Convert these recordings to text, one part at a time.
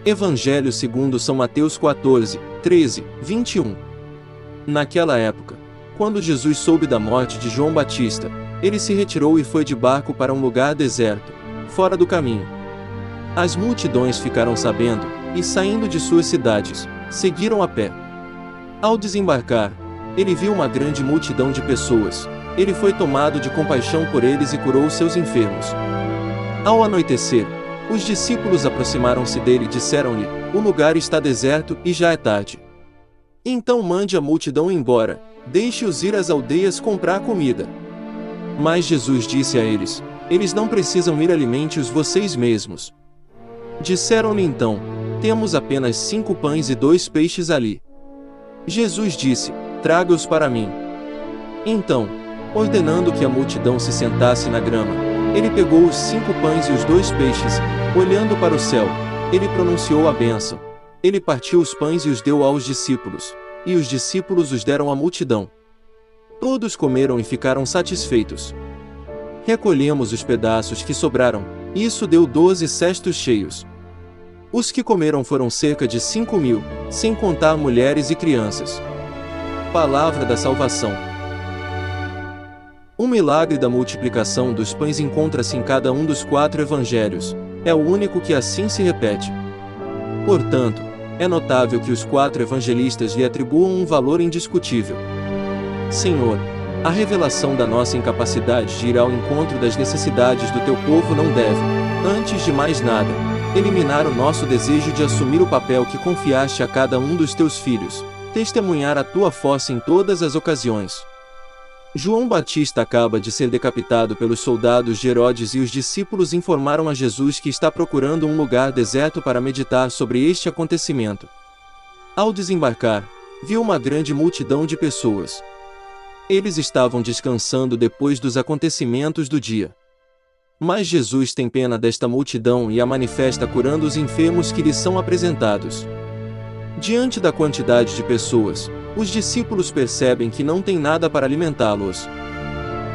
Evangelho segundo São Mateus 14, 13, 21. Naquela época, quando Jesus soube da morte de João Batista, ele se retirou e foi de barco para um lugar deserto, fora do caminho. As multidões ficaram sabendo, e saindo de suas cidades, seguiram a pé. Ao desembarcar, ele viu uma grande multidão de pessoas. Ele foi tomado de compaixão por eles e curou seus enfermos. Ao anoitecer, os discípulos aproximaram-se dele e disseram-lhe: o lugar está deserto e já é tarde. Então mande a multidão embora, deixe-os ir às aldeias comprar comida. Mas Jesus disse a eles: eles não precisam ir, alimente-os vocês mesmos. Disseram-lhe então: temos apenas 5 pães e 2 peixes ali. Jesus disse: traga-os para mim. Então, ordenando que a multidão se sentasse na grama, ele pegou os 5 pães e os 2 peixes, olhando para o céu, ele pronunciou a bênção. Ele partiu os pães e os deu aos discípulos, e os discípulos os deram à multidão. Todos comeram e ficaram satisfeitos. Recolhemos os pedaços que sobraram, e isso deu 12 cestos cheios. Os que comeram foram cerca de 5.000, sem contar mulheres e crianças. Palavra da salvação. O milagre da multiplicação dos pães encontra-se em cada um dos 4 evangelhos, é o único que assim se repete. Portanto, é notável que os 4 evangelistas lhe atribuam um valor indiscutível. Senhor, a revelação da nossa incapacidade de ir ao encontro das necessidades do teu povo não deve, antes de mais nada, eliminar o nosso desejo de assumir o papel que confiaste a cada um dos teus filhos, testemunhar a tua força em todas as ocasiões. João Batista acaba de ser decapitado pelos soldados de Herodes e os discípulos informaram a Jesus que está procurando um lugar deserto para meditar sobre este acontecimento. Ao desembarcar, viu uma grande multidão de pessoas. Eles estavam descansando depois dos acontecimentos do dia. Mas Jesus tem pena desta multidão e a manifesta curando os enfermos que lhes são apresentados. Diante da quantidade de pessoas, os discípulos percebem que não tem nada para alimentá-los.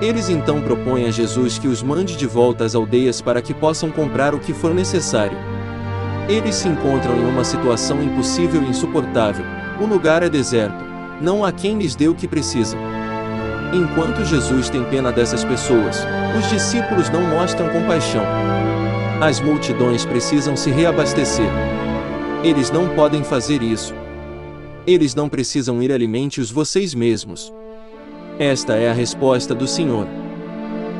Eles então propõem a Jesus que os mande de volta às aldeias para que possam comprar o que for necessário. Eles se encontram em uma situação impossível e insuportável. O lugar é deserto. Não há quem lhes dê o que precisam. Enquanto Jesus tem pena dessas pessoas, os discípulos não mostram compaixão. As multidões precisam se reabastecer. Eles não podem fazer isso. Eles não precisam ir, alimente-os vocês mesmos. Esta é a resposta do Senhor.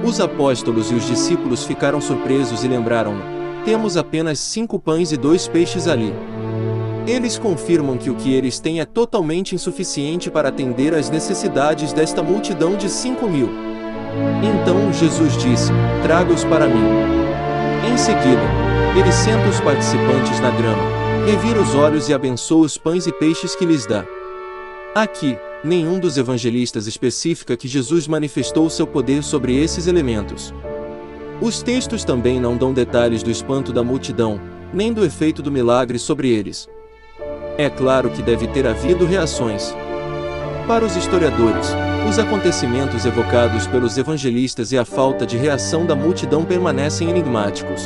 Os apóstolos e os discípulos ficaram surpresos e lembraram-no: temos apenas 5 pães e 2 peixes ali. Eles confirmam que o que eles têm é totalmente insuficiente para atender às necessidades desta multidão de 5.000. Então Jesus disse: traga-os para mim. Em seguida, ele senta os participantes na grama, revira os olhos e abençoa os pães e peixes que lhes dá. Aqui, nenhum dos evangelistas especifica que Jesus manifestou seu poder sobre esses elementos. Os textos também não dão detalhes do espanto da multidão, nem do efeito do milagre sobre eles. É claro que deve ter havido reações. Para os historiadores, os acontecimentos evocados pelos evangelistas e a falta de reação da multidão permanecem enigmáticos.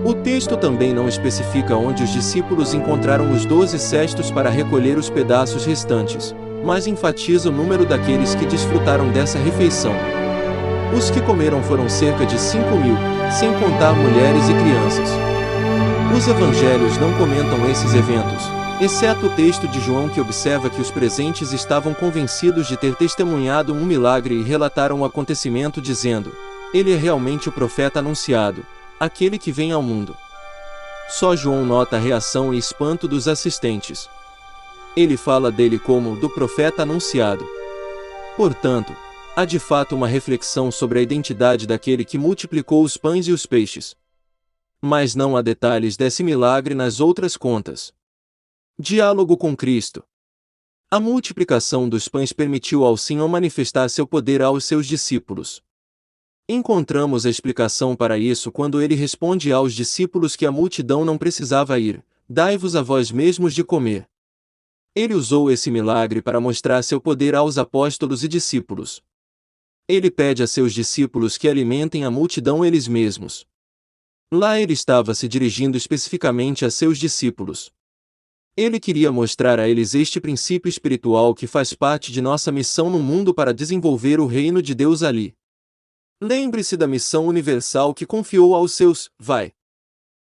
O texto também não especifica onde os discípulos encontraram os 12 cestos para recolher os pedaços restantes, mas enfatiza o número daqueles que desfrutaram dessa refeição. Os que comeram foram cerca de 5.000, sem contar mulheres e crianças. Os evangelhos não comentam esses eventos, exceto o texto de João, que observa que os presentes estavam convencidos de ter testemunhado um milagre e relataram o acontecimento dizendo: ele é realmente o profeta anunciado, aquele que vem ao mundo. Só João nota a reação e espanto dos assistentes. Ele fala dele como do profeta anunciado. Portanto, há de fato uma reflexão sobre a identidade daquele que multiplicou os pães e os peixes. Mas não há detalhes desse milagre nas outras contas. Diálogo com Cristo. A multiplicação dos pães permitiu ao Senhor manifestar seu poder aos seus discípulos. Encontramos a explicação para isso quando ele responde aos discípulos que a multidão não precisava ir: dai-vos a vós mesmos de comer. Ele usou esse milagre para mostrar seu poder aos apóstolos e discípulos. Ele pede a seus discípulos que alimentem a multidão eles mesmos. Lá ele estava se dirigindo especificamente a seus discípulos. Ele queria mostrar a eles este princípio espiritual que faz parte de nossa missão no mundo para desenvolver o reino de Deus ali. Lembre-se da missão universal que confiou aos seus: vai.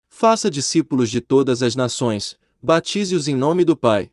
Faça discípulos de todas as nações, batize-os em nome do Pai,